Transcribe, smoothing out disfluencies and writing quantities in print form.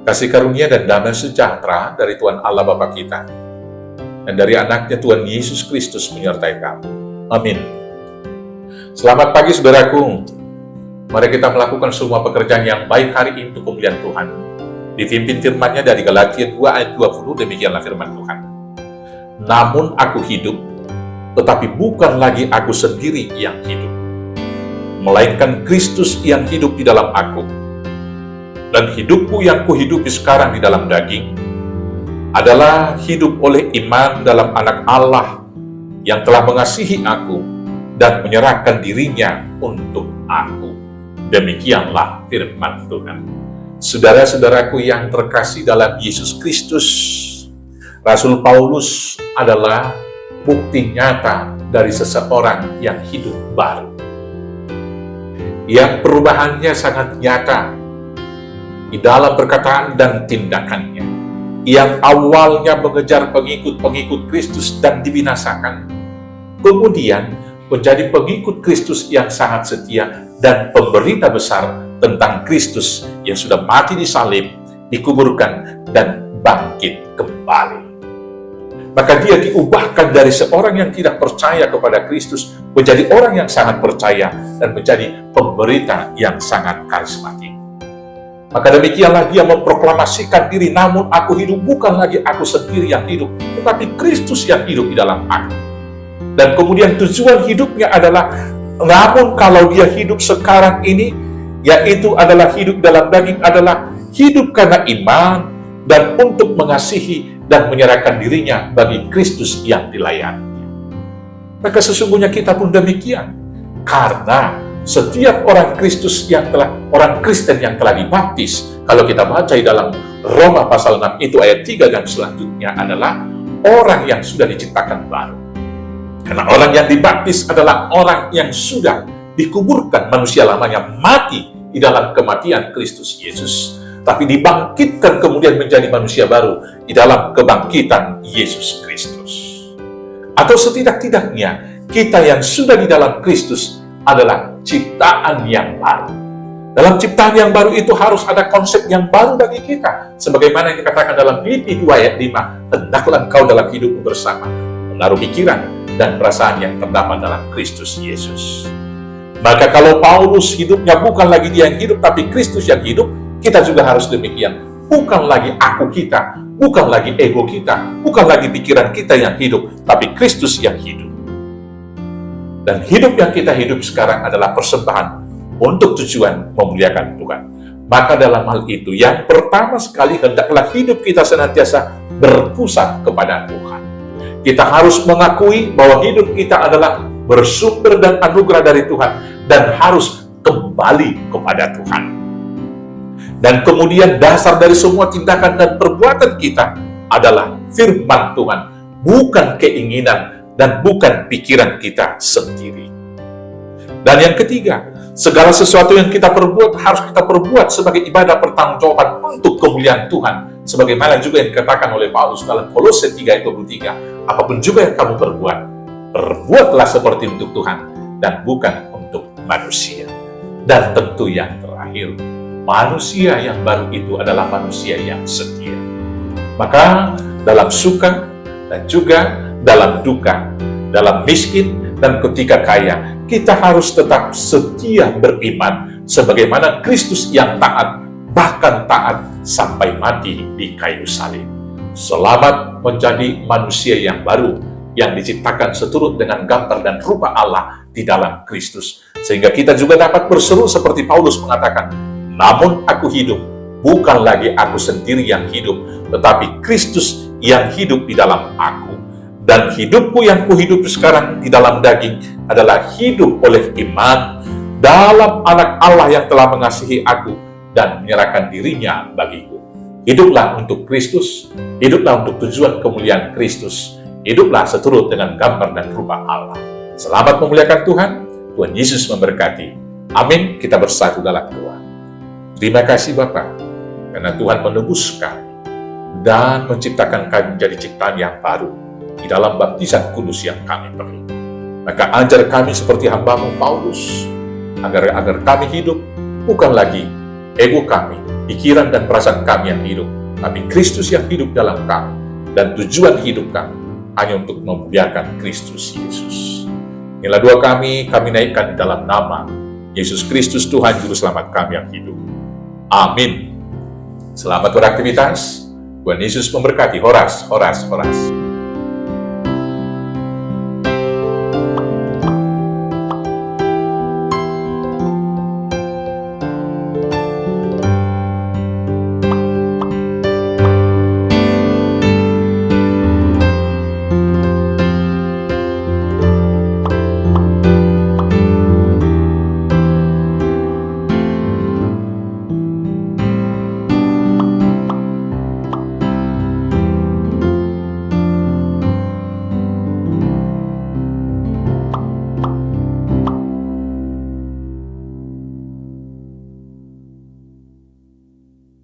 Kasih karunia dan damai sejahtera dari Tuhan Allah Bapa kita dan dari anaknya Tuhan Yesus Kristus menyertai kamu. Amin. Selamat pagi saudaraku. Mari kita melakukan semua pekerjaan yang baik hari ini untuk kemuliaan Tuhan. Dipimpin firman-Nya dari Galatia 2 ayat 20, demikianlah firman Tuhan. Namun aku hidup, tetapi bukan lagi aku sendiri yang hidup, melainkan Kristus yang hidup di dalam aku. Dan hidupku yang kuhidupi sekarang di dalam daging adalah hidup oleh iman dalam Anak Allah yang telah mengasihi aku dan menyerahkan dirinya untuk aku. Demikianlah firman Tuhan. Saudara-saudaraku yang terkasih dalam Yesus Kristus, Rasul Paulus adalah bukti nyata dari seseorang yang hidup baru, yang perubahannya sangat nyata di dalam perkataan dan tindakannya, yang awalnya mengejar pengikut-pengikut Kristus dan dibinasakan, kemudian menjadi pengikut Kristus yang sangat setia dan pemberita besar tentang Kristus yang sudah mati di salib, dikuburkan, dan bangkit kembali. Maka dia diubahkan dari seorang yang tidak percaya kepada Kristus menjadi orang yang sangat percaya dan menjadi pemberita yang sangat karismatik. Maka demikianlah dia memproklamasikan diri, namun aku hidup bukan lagi aku sendiri yang hidup, tetapi Kristus yang hidup di dalam aku. Dan kemudian tujuan hidupnya adalah, namun kalau dia hidup sekarang ini, yaitu adalah hidup dalam daging, adalah hidup karena iman dan untuk mengasihi dan menyerahkan dirinya bagi Kristus yang dilayani. Maka sesungguhnya kita pun demikian, karena setiap orang Kristen yang telah dibaptis, kalau kita baca di dalam Roma pasal 6 itu ayat 3 dan selanjutnya, adalah orang yang sudah diciptakan baru. Karena orang yang dibaptis adalah orang yang sudah dikuburkan, manusia lamanya mati di dalam kematian Kristus Yesus, tapi dibangkitkan kemudian menjadi manusia baru di dalam kebangkitan Yesus Kristus. Atau setidak-tidaknya kita yang sudah di dalam Kristus adalah ciptaan yang baru. Dalam ciptaan yang baru itu harus ada konsep yang baru bagi kita. Sebagaimana yang dikatakan dalam Filipi 2 ayat 5, hendaklah engkau dalam hidupmu bersama menaruh pikiran dan perasaan yang terdapat dalam Kristus Yesus. Maka kalau Paulus hidupnya bukan lagi dia yang hidup, tapi Kristus yang hidup, kita juga harus demikian. Bukan lagi aku kita, bukan lagi ego kita, bukan lagi pikiran kita yang hidup, tapi Kristus yang hidup. Dan hidup yang kita hidup sekarang adalah persembahan untuk tujuan memuliakan Tuhan. Maka dalam hal itu, yang pertama sekali hendaklah hidup kita senantiasa berpusat kepada Tuhan. Kita harus mengakui bahwa hidup kita adalah bersumber dan anugerah dari Tuhan dan harus kembali kepada Tuhan. Dan kemudian dasar dari semua tindakan dan perbuatan kita adalah firman Tuhan, bukan keinginan dan bukan pikiran kita sendiri. Dan yang ketiga, segala sesuatu yang kita perbuat harus kita perbuat sebagai ibadah pertanggungjawaban untuk kemuliaan Tuhan. Sebagaimana juga yang dikatakan oleh Paulus dalam Kolose 3 ayat 23, apapun juga yang kamu perbuat, perbuatlah seperti untuk Tuhan dan bukan untuk manusia. Dan tentu yang terakhir, manusia yang baru itu adalah manusia yang setia. Maka dalam suka dan juga dalam duka, dalam miskin dan ketika kaya, kita harus tetap setia beriman sebagaimana Kristus yang taat, bahkan taat sampai mati di kayu salib. Selamat menjadi manusia yang baru yang diciptakan seturut dengan gambar dan rupa Allah di dalam Kristus, sehingga kita juga dapat berseru seperti Paulus mengatakan, namun aku hidup, bukan lagi aku sendiri yang hidup, tetapi Kristus yang hidup di dalam aku. Dan hidupku yang kuhidup sekarang di dalam daging adalah hidup oleh iman dalam Anak Allah yang telah mengasihi aku dan menyerahkan dirinya bagiku. Hiduplah untuk Kristus, hiduplah untuk tujuan kemuliaan Kristus, hiduplah seturut dengan gambar dan rupa Allah. Selamat memuliakan Tuhan, Tuhan Yesus memberkati. Amin, kita bersatu dalam doa. Terima kasih Bapa, karena Tuhan menebus kami dan menciptakan kami menjadi ciptaan yang baru di dalam baptisan kudus yang kami perlu. Maka ajar kami seperti hamba-Mu Paulus, agar kami hidup bukan lagi ego kami, pikiran dan perasaan kami yang hidup, tapi Kristus yang hidup dalam kami. Dan tujuan hidup kami hanya untuk memuliakan Kristus Yesus. Inilah doa kami naikkan dalam nama Yesus Kristus, Tuhan Juru Selamat kami yang hidup. Amin. Selamat beraktivitas. Tuhan Yesus memberkati. Horas, horas, horas.